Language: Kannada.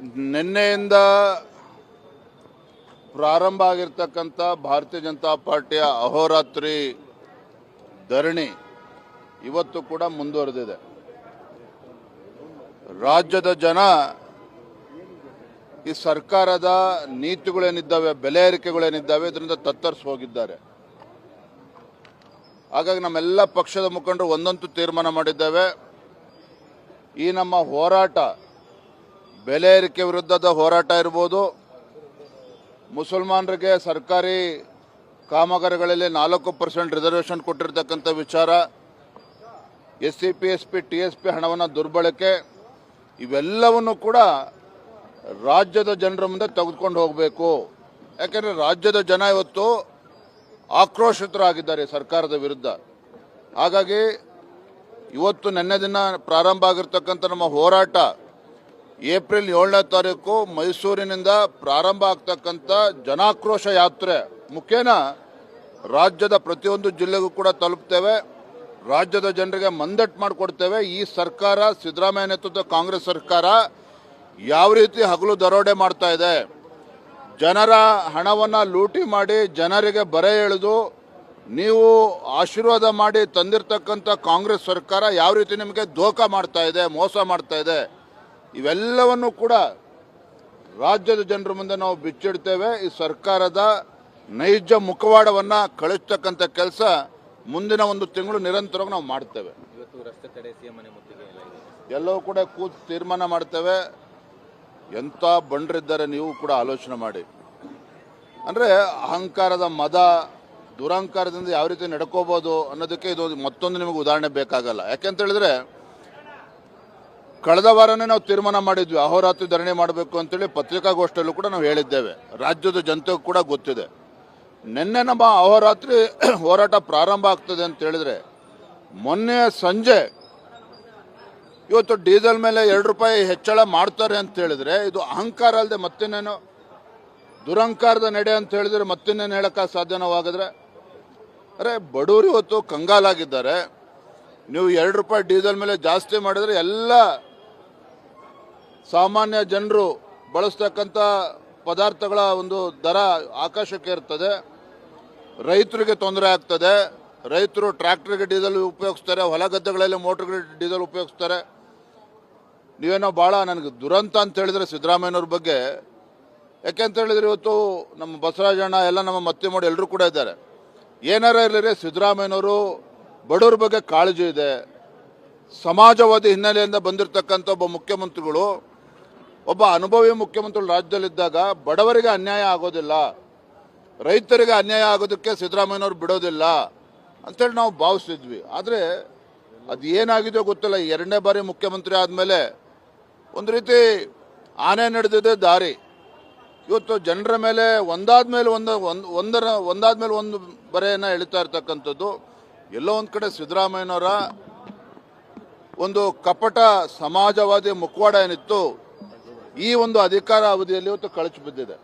ನಿನ್ನೆಯಿಂದ ಪ್ರಾರಂಭ ಆಗಿರ್ತಕ್ಕಂಥ ಭಾರತೀಯ ಜನತಾ ಪಾರ್ಟಿಯ ಅಹೋರಾತ್ರಿ ಧರಣಿ ಇವತ್ತು ಕೂಡ ಮುಂದುವರೆದಿದೆ. ರಾಜ್ಯದ ಜನ ಈ ಸರ್ಕಾರದ ನೀತಿಗಳೇನಿದ್ದಾವೆ, ಬೆಲೆ ಏರಿಕೆಗಳೇನಿದ್ದಾವೆ, ಇದರಿಂದ ತತ್ತರಿಸಿ ಹೋಗಿದ್ದಾರೆ. ಹಾಗಾಗಿ ನಮ್ಮೆಲ್ಲ ಪಕ್ಷದ ಮುಖಂಡರು ಒಂದಂತೂ ತೀರ್ಮಾನ ಮಾಡಿದ್ದೇವೆ, ಈ ನಮ್ಮ ಹೋರಾಟ ಬೆಲೆ ಏರಿಕೆ ವಿರುದ್ಧದ ಹೋರಾಟ ಇರ್ಬೋದು, ಮುಸಲ್ಮಾನರಿಗೆ ಸರ್ಕಾರಿ ಕಾಮಗಾರಿಗಳಲ್ಲಿ 4% ರಿಸರ್ವೇಷನ್ ಕೊಟ್ಟಿರ್ತಕ್ಕಂಥ ವಿಚಾರ, SCP, SP, TSP ಹಣವನ್ನು ದುರ್ಬಳಕೆ, ಇವೆಲ್ಲವನ್ನು ಕೂಡ ರಾಜ್ಯದ ಜನರ ಮುಂದೆ ತೆಗೆದುಕೊಂಡು ಹೋಗಬೇಕು. ಯಾಕೆಂದರೆ ರಾಜ್ಯದ ಜನ ಇವತ್ತು ಆಕ್ರೋಶಿತರಾಗಿದ್ದಾರೆ ಸರ್ಕಾರದ ವಿರುದ್ಧ. ಹಾಗಾಗಿ ಇವತ್ತು ನಿನ್ನೆ ದಿನ ಪ್ರಾರಂಭ ಆಗಿರ್ತಕ್ಕಂಥ ನಮ್ಮ ಹೋರಾಟ ಏಪ್ರಿಲ್ 7ನೇ ತಾರೀಕು ಮೈಸೂರಿನಿಂದ ಪ್ರಾರಂಭ ಆಗ್ತಕ್ಕಂಥ ಜನಾಕ್ರೋಶ ಯಾತ್ರೆ ಮುಖೇನ ರಾಜ್ಯದ ಪ್ರತಿಯೊಂದು ಜಿಲ್ಲೆಗೂ ಕೂಡ ತಲುಪ್ತೇವೆ. ರಾಜ್ಯದ ಜನರಿಗೆ ಮಂದಟ್ಟು ಮಾಡಿಕೊಡ್ತೇವೆ. ಈ ಸರ್ಕಾರ, ಸಿದ್ದರಾಮಯ್ಯ ನೇತೃತ್ವದ ಕಾಂಗ್ರೆಸ್ ಸರ್ಕಾರ ಯಾವ ರೀತಿ ಹಗಲು ದರೋಡೆ ಮಾಡ್ತಾ ಇದೆ, ಜನರ ಹಣವನ್ನು ಲೂಟಿ ಮಾಡಿ ಜನರಿಗೆ ಬರೆ ಎಳೆದು ನೀವು ಆಶೀರ್ವಾದ ಮಾಡಿ ತಂದಿರತಕ್ಕಂಥ ಕಾಂಗ್ರೆಸ್ ಸರ್ಕಾರ ಯಾವ ರೀತಿ ನಿಮಗೆ ಧೋಖಾ ಮಾಡ್ತಾ ಇದೆ, ಮೋಸ ಮಾಡ್ತಾ ಇದೆ, ಇವೆಲ್ಲವನ್ನು ಕೂಡ ರಾಜ್ಯದ ಜನರ ಮುಂದೆ ನಾವು ಬಿಚ್ಚಿಡ್ತೇವೆ. ಈ ಸರ್ಕಾರದ ನೈಜ ಮುಖವಾಡವನ್ನು ಕಳಿಸ್ತಕ್ಕಂಥ ಕೆಲಸ ಮುಂದಿನ ಒಂದು ತಿಂಗಳು ನಿರಂತರವಾಗಿ ನಾವು ಮಾಡ್ತೇವೆ. ಎಲ್ಲವೂ ಕೂಡ ಕೂತು ತೀರ್ಮಾನ ಮಾಡ್ತೇವೆ. ಎಂಥ ಬಂಡರಿದ್ದಾರೆ ನೀವು ಕೂಡ ಆಲೋಚನೆ ಮಾಡಿ. ಅಂದರೆ ಅಹಂಕಾರದ ಮದ, ದುರಹಂಕಾರದಿಂದ ಯಾವ ರೀತಿ ನಡ್ಕೋಬೋದು ಅನ್ನೋದಕ್ಕೆ ಇದು ಮತ್ತೊಂದು ನಿಮಗೆ ಉದಾಹರಣೆ ಬೇಕಾಗಲ್ಲ. ಯಾಕೆಂತ ಹೇಳಿದ್ರೆ ಕಳೆದ ವಾರನೇ ನಾವು ತೀರ್ಮಾನ ಮಾಡಿದ್ವಿ, ಅಹೋರಾತ್ರಿ ಧರಣಿ ಮಾಡಬೇಕು ಅಂತೇಳಿ ಪತ್ರಿಕಾಗೋಷ್ಠಿಯಲ್ಲೂ ಕೂಡ ನಾವು ಹೇಳಿದ್ದೇವೆ. ರಾಜ್ಯದ ಜನತೆಗೂ ಕೂಡ ಗೊತ್ತಿದೆ. ನಿನ್ನೆ ನಮ್ಮ ಅಹೋರಾತ್ರಿ ಹೋರಾಟ ಪ್ರಾರಂಭ ಆಗ್ತದೆ ಅಂತ ಹೇಳಿದ್ರೆ, ಮೊನ್ನೆ ಸಂಜೆ ಇವತ್ತು ಡೀಸೆಲ್ ಮೇಲೆ 2 ರೂಪಾಯಿ ಹೆಚ್ಚಳ ಮಾಡ್ತಾರೆ ಅಂತ ಹೇಳಿದ್ರೆ ಇದು ಅಹಂಕಾರ ಅಲ್ಲದೆ ಮತ್ತಿನ್ನೇನು, ದುರಹಂಕಾರದ ನಡೆ ಅಂತ ಹೇಳಿದ್ರೆ ಮತ್ತಿನ್ನೇನು ಹೇಳಕ್ಕೆ ಸಾಧ್ಯನವಾಗಿದ್ರೆ. ಅರೆ ಬಡವರು ಇವತ್ತು ಕಂಗಾಲಾಗಿದ್ದಾರೆ. ನೀವು 2 ರೂಪಾಯಿ ಡೀಸೆಲ್ ಮೇಲೆ ಜಾಸ್ತಿ ಮಾಡಿದ್ರೆ ಎಲ್ಲ ಸಾಮಾನ್ಯ ಜನರು ಬಳಸ್ತಕ್ಕಂಥ ಪದಾರ್ಥಗಳ ಒಂದು ದರ ಆಕಾಶಕ್ಕೆ ಇರ್ತದೆ. ರೈತರಿಗೆ ತೊಂದರೆ ಆಗ್ತದೆ. ರೈತರು ಟ್ರ್ಯಾಕ್ಟರ್ಗೆ ಡೀಸೆಲ್ ಉಪಯೋಗಿಸ್ತಾರೆ, ಹೊಲ ಗದ್ದೆಗಳಲ್ಲಿ ಮೋಟ್ರಿಗೆ ಡೀಸೆಲ್ ಉಪಯೋಗಿಸ್ತಾರೆ. ನೀವೇನೋ ಭಾಳ ನನಗೆ ದುರಂತ ಅಂತ ಹೇಳಿದ್ರೆ ಸಿದ್ದರಾಮಯ್ಯನವ್ರ ಬಗ್ಗೆ. ಯಾಕೆಂತ ಹೇಳಿದ್ರೆ ಇವತ್ತು ನಮ್ಮ ಬಸವರಾಜಣ್ಣ ಎಲ್ಲ ನಮ್ಮ ಮತ್ತಿಮೋಡಿ ಎಲ್ಲರೂ ಕೂಡ ಇದ್ದಾರೆ. ಏನಾರ ಇರಲಿ ಸಿದ್ದರಾಮಯ್ಯನವರು ಬಡವ್ರ ಬಗ್ಗೆ ಕಾಳಜಿ ಇದೆ. ಸಮಾಜವಾದಿ ಹಿನ್ನೆಲೆಯಿಂದ ಬಂದಿರತಕ್ಕಂಥ ಒಬ್ಬ ಮುಖ್ಯಮಂತ್ರಿಗಳು, ಒಬ್ಬ ಅನುಭವಿ ಮುಖ್ಯಮಂತ್ರಿಗಳು ರಾಜ್ಯದಲ್ಲಿದ್ದಾಗ ಬಡವರಿಗೆ ಅನ್ಯಾಯ ಆಗೋದಿಲ್ಲ, ರೈತರಿಗೆ ಅನ್ಯಾಯ ಆಗೋದಕ್ಕೆ ಸಿದ್ದರಾಮಯ್ಯನವ್ರು ಬಿಡೋದಿಲ್ಲ ಅಂತೇಳಿ ನಾವು ಭಾವಿಸಿದ್ವಿ. ಆದರೆ ಅದು ಏನಾಗಿದೆಯೋ ಗೊತ್ತಿಲ್ಲ. 2ನೇ ಬಾರಿ ಮುಖ್ಯಮಂತ್ರಿ ಆದಮೇಲೆ ಒಂದು ರೀತಿ ಆನೆ ನಡೆದಿದೆ ದಾರಿ. ಇವತ್ತು ಜನರ ಮೇಲೆ ಒಂದಾದ್ಮೇಲೆ ಒಂದು ಬರೆಯನ್ನು ಎಳಿತಾ ಇರ್ತಕ್ಕಂಥದ್ದು. ಎಲ್ಲೋ ಒಂದು ಕಡೆ ಸಿದ್ದರಾಮಯ್ಯನವರ ಒಂದು ಕಪಟ ಸಮಾಜವಾದಿ ಮುಖವಾಡ ಏನಿತ್ತು, ಈ ಒಂದು ಅಧಿಕಾರ ಅವಧಿಯಲ್ಲಿ ಇವತ್ತು ಕಳಚಿ ಬಿದ್ದಿದೆ.